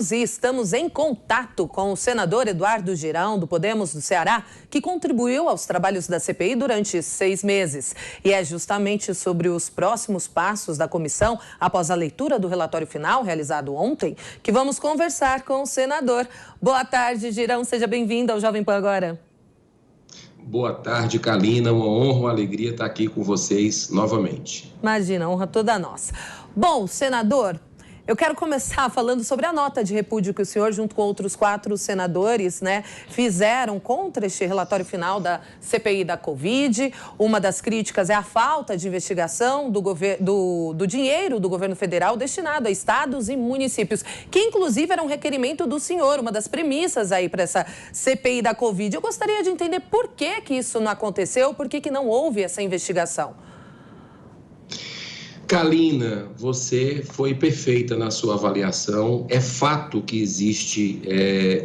E estamos em contato com o senador Eduardo Girão, do Podemos do Ceará, que contribuiu aos trabalhos da CPI durante 6 meses. E é justamente sobre os próximos passos da comissão, após a leitura do relatório final, realizado ontem, que vamos conversar com o senador. Boa tarde, Girão. Seja bem-vindo ao Jovem Pan Agora. Boa tarde, Kalina. Uma honra, uma alegria estar aqui com vocês novamente. Imagina, honra toda nossa. Bom, senador, eu quero começar falando sobre a nota de repúdio que o senhor, junto com outros 4 senadores, fizeram contra este relatório final da CPI da Covid. Uma das críticas é a falta de investigação do dinheiro do governo federal destinado a estados e municípios, que inclusive era um requerimento do senhor, uma das premissas aí para essa CPI da Covid. Eu gostaria de entender por que isso não aconteceu, por que não houve essa investigação. Kalina, você foi perfeita na sua avaliação. É fato que existe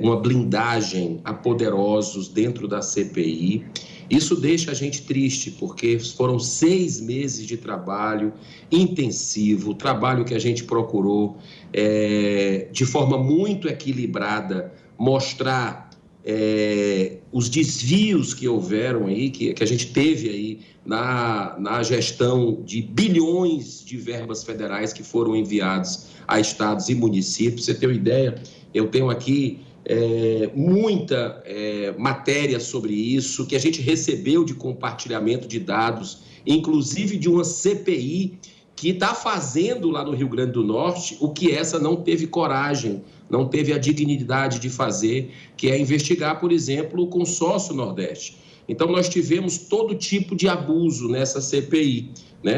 uma blindagem a poderosos dentro da CPI. Isso deixa a gente triste, porque foram 6 meses de trabalho intensivo, trabalho que a gente procurou, de forma muito equilibrada, mostrar os desvios que houveram aí, que a gente teve aí na gestão de bilhões de verbas federais que foram enviados a estados e municípios. Pra você ter uma ideia, eu tenho aqui muita matéria sobre isso, que a gente recebeu de compartilhamento de dados, inclusive de uma CPI que está fazendo lá no Rio Grande do Norte o que essa não teve coragem, não teve a dignidade de fazer, que é investigar, por exemplo, o consórcio Nordeste. Então, nós tivemos todo tipo de abuso nessa CPI,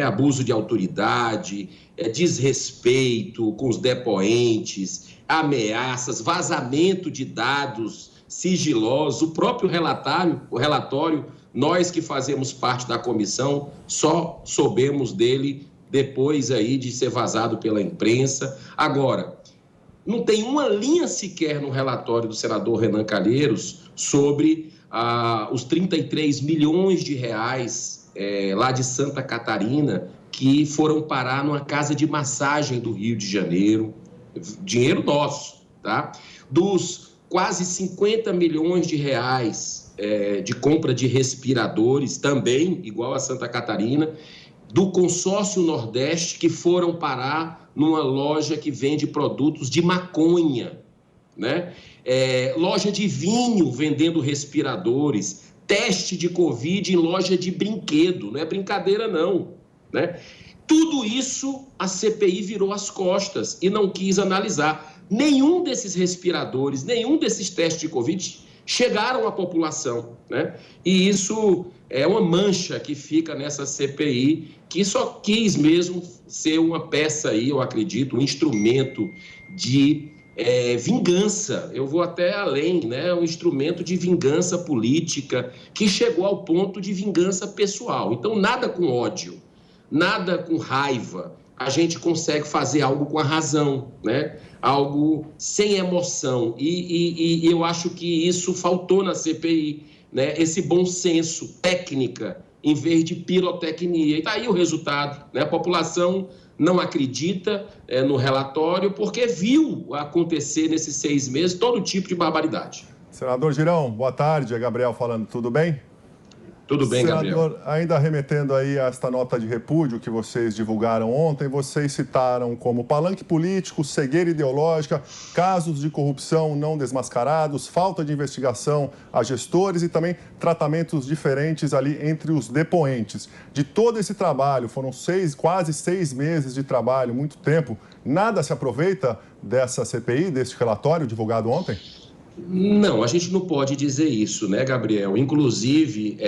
abuso de autoridade, desrespeito com os depoentes, ameaças, vazamento de dados sigilosos. O próprio relatório, nós que fazemos parte da comissão, só soubemos dele depois aí de ser vazado pela imprensa. Agora, não tem uma linha sequer no relatório do senador Renan Calheiros sobre os 33 milhões de reais lá de Santa Catarina que foram parar numa casa de massagem do Rio de Janeiro, dinheiro nosso, tá? Dos quase 50 milhões de reais de compra de respiradores, também igual a Santa Catarina, do consórcio Nordeste, que foram parar numa loja que vende produtos de maconha, loja de vinho vendendo respiradores, teste de Covid em loja de brinquedo, não é brincadeira não, Tudo isso a CPI virou as costas e não quis analisar. Nenhum desses respiradores, nenhum desses testes de Covid chegaram à população, E isso é uma mancha que fica nessa CPI, que só quis mesmo ser uma peça aí, eu acredito, um instrumento de vingança. Eu vou até além, um instrumento de vingança política que chegou ao ponto de vingança pessoal. Então, nada com ódio, nada com raiva. A gente consegue fazer algo com a razão, Algo sem emoção. E eu acho que isso faltou na CPI, Esse bom senso, técnica, em vez de pirotecnia. E está aí o resultado, A população não acredita no relatório porque viu acontecer nesses 6 meses todo tipo de barbaridade. Senador Girão, boa tarde. É Gabriel falando, tudo bem? Tudo bem, Senador, Gabriel. ainda remetendo aí a esta nota de repúdio que vocês divulgaram ontem, vocês citaram como palanque político, cegueira ideológica, casos de corrupção não desmascarados, falta de investigação a gestores e também tratamentos diferentes ali entre os depoentes. De todo esse trabalho, foram quase 6 meses de trabalho, muito tempo, nada se aproveita dessa CPI, deste relatório divulgado ontem? Não, a gente não pode dizer isso, Gabriel? Inclusive,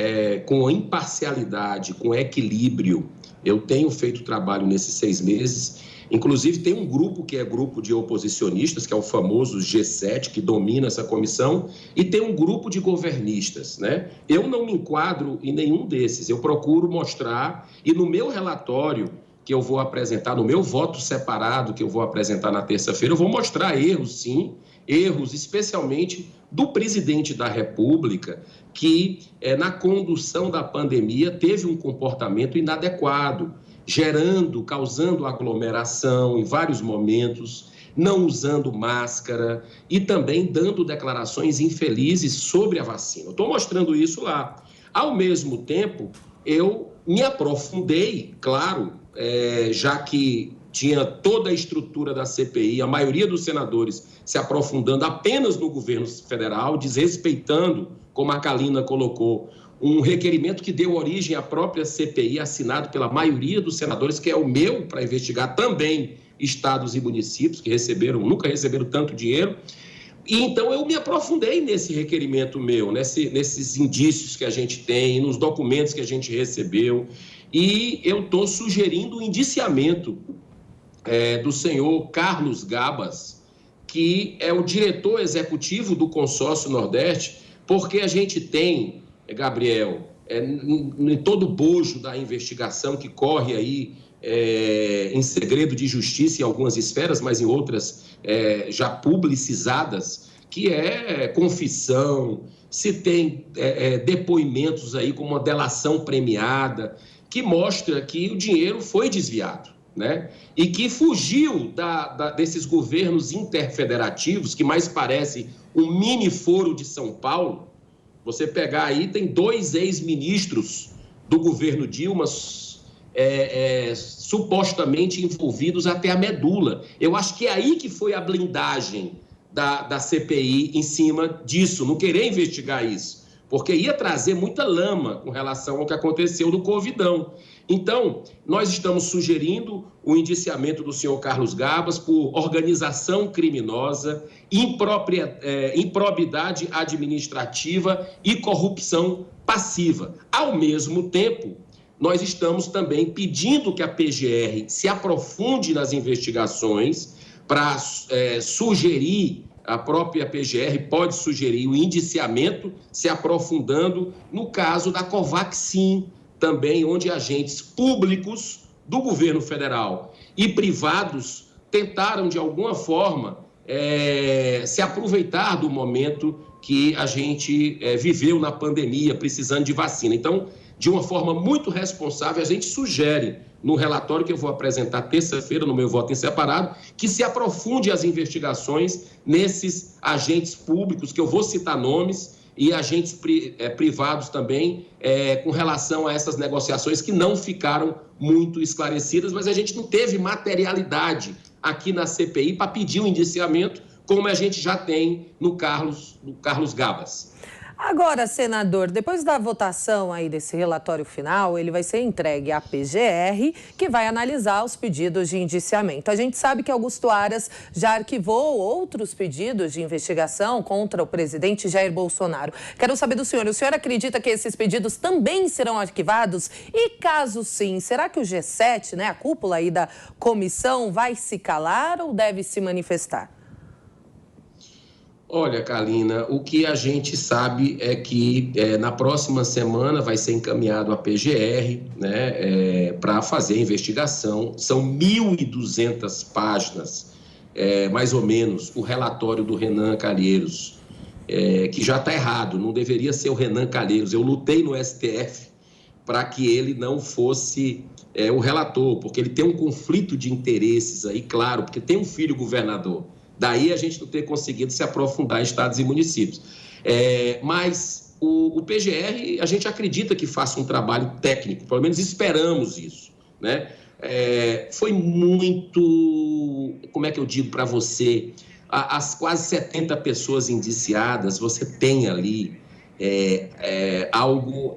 com imparcialidade, com equilíbrio, eu tenho feito trabalho nesses 6 meses. Inclusive, tem um grupo que é grupo de oposicionistas, que é o famoso G7, que domina essa comissão, e tem um grupo de governistas, Eu não me enquadro em nenhum desses. Eu procuro mostrar, e no meu relatório que eu vou apresentar, no meu voto separado que eu vou apresentar na terça-feira, eu vou mostrar erros, sim, erros especialmente do presidente da República, que na condução da pandemia teve um comportamento inadequado, causando aglomeração em vários momentos, não usando máscara e também dando declarações infelizes sobre a vacina. Eu estou mostrando isso lá. Ao mesmo tempo, eu me aprofundei, claro, já que tinha toda a estrutura da CPI, a maioria dos senadores se aprofundando apenas no governo federal, desrespeitando, como a Kalina colocou, um requerimento que deu origem à própria CPI, assinado pela maioria dos senadores, que é o meu, para investigar também estados e municípios que nunca receberam tanto dinheiro. E então eu me aprofundei nesse requerimento meu, nesses indícios que a gente tem, nos documentos que a gente recebeu, e eu estou sugerindo o indiciamento do senhor Carlos Gabas, que é o diretor executivo do Consórcio Nordeste, porque a gente tem, Gabriel, em todo o bojo da investigação que corre aí em segredo de justiça em algumas esferas, mas em outras já publicizadas, que é confissão, se tem depoimentos aí como uma delação premiada, que mostra que o dinheiro foi desviado, né? E que fugiu desses governos interfederativos, que mais parece um mini foro de São Paulo. Você pegar aí, tem 2 ex-ministros do governo Dilma supostamente envolvidos até a medula. Eu acho que é aí que foi a blindagem da CPI em cima disso, não querer investigar isso, porque ia trazer muita lama com relação ao que aconteceu no Covidão. Então, nós estamos sugerindo o indiciamento do senhor Carlos Gabas por organização criminosa, improbidade administrativa e corrupção passiva. Ao mesmo tempo, nós estamos também pedindo que a PGR se aprofunde nas investigações para sugerir, a própria PGR pode sugerir o indiciamento, se aprofundando no caso da Covaxin, também onde agentes públicos do governo federal e privados tentaram, de alguma forma, se aproveitar do momento que a gente viveu na pandemia, precisando de vacina. Então, de uma forma muito responsável, a gente sugere, no relatório que eu vou apresentar terça-feira, no meu voto em separado, que se aprofunde as investigações nesses agentes públicos, que eu vou citar nomes, e agentes privados também, com relação a essas negociações que não ficaram muito esclarecidas, mas a gente não teve materialidade aqui na CPI para pedir um indiciamento, como a gente já tem no Carlos Gabas. Agora, senador, depois da votação aí desse relatório final, ele vai ser entregue à PGR, que vai analisar os pedidos de indiciamento. A gente sabe que Augusto Aras já arquivou outros pedidos de investigação contra o presidente Jair Bolsonaro. Quero saber do senhor, o senhor acredita que esses pedidos também serão arquivados? E caso sim, será que o G7, né, a cúpula aí da comissão, vai se calar ou deve se manifestar? Olha, Kalina, o que a gente sabe é que na próxima semana vai ser encaminhado a PGR, né, para fazer a investigação. São 1.200 páginas, mais ou menos, o relatório do Renan Calheiros, que já está errado, não deveria ser o Renan Calheiros. Eu lutei no STF para que ele não fosse o relator, porque ele tem um conflito de interesses aí, claro, porque tem um filho governador. Daí a gente não ter conseguido se aprofundar em estados e municípios. Mas o PGR, a gente acredita que faça um trabalho técnico, pelo menos esperamos isso, né? Foi muito, como é que eu digo para você, as quase 70 pessoas indiciadas, você tem ali algo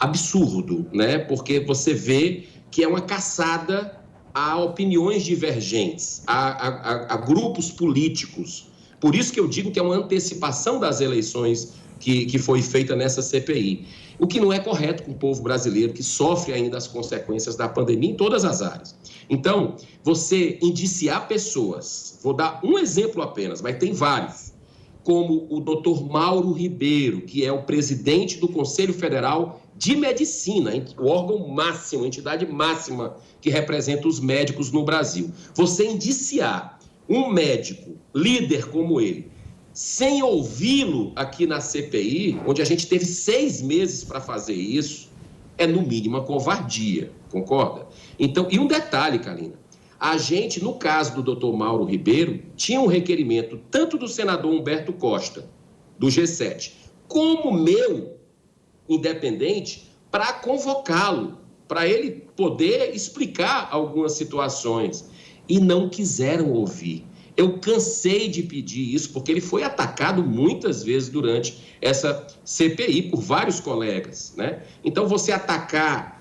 absurdo, né? Porque você vê que é uma caçada a opiniões divergentes, a grupos políticos. Por isso que eu digo que é uma antecipação das eleições que foi feita nessa CPI. O que não é correto com o povo brasileiro, que sofre ainda as consequências da pandemia em todas as áreas. Então, você indiciar pessoas, vou dar um exemplo apenas, mas tem vários, como o doutor Mauro Ribeiro, que é o presidente do Conselho Federal de Medicina, o órgão máximo, a entidade máxima que representa os médicos no Brasil. Você indiciar um médico, líder como ele, sem ouvi-lo aqui na CPI, onde a gente teve 6 meses para fazer isso, é no mínimo uma covardia, concorda? Então, e um detalhe, Kalina, A gente, no caso do doutor Mauro Ribeiro, tinha um requerimento tanto do senador Humberto Costa, do G7, como meu, independente, para convocá-lo, para ele poder explicar algumas situações. E não quiseram ouvir. Eu cansei de pedir isso, porque ele foi atacado muitas vezes durante essa CPI por vários colegas, né? Então, você atacar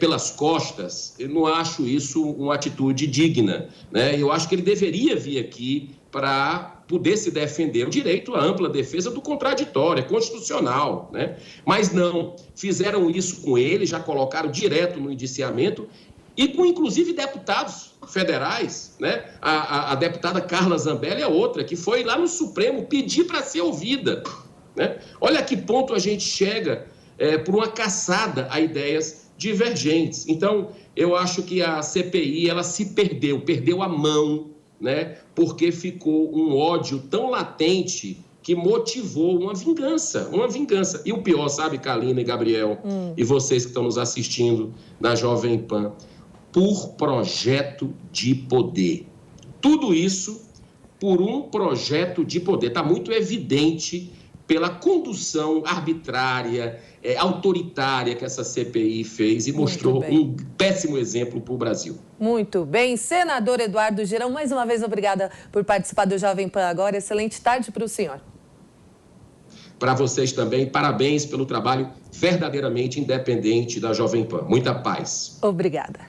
pelas costas, eu não acho isso uma atitude digna, né? Eu acho que ele deveria vir aqui para poder se defender. O direito à ampla defesa do contraditório, é constitucional, né? Mas não, fizeram isso com ele, já colocaram direto no indiciamento e com, inclusive, deputados federais, né? A deputada Carla Zambelli é outra, que foi lá no Supremo pedir para ser ouvida, né? Olha a que ponto a gente chega por uma caçada a ideias divergentes. Então, eu acho que a CPI, ela se perdeu a mão, né? Porque ficou um ódio tão latente que motivou uma vingança. E o pior, sabe, Kalina e Gabriel, e vocês que estão nos assistindo na Jovem Pan, por projeto de poder. Tudo isso por um projeto de poder. Está muito evidente pela condução arbitrária, autoritária que essa CPI fez e mostrou um péssimo exemplo para o Brasil. Muito bem. Senador Eduardo Girão, mais uma vez, obrigada por participar do Jovem Pan agora. Excelente tarde para o senhor. Para vocês também, parabéns pelo trabalho verdadeiramente independente da Jovem Pan. Muita paz. Obrigada.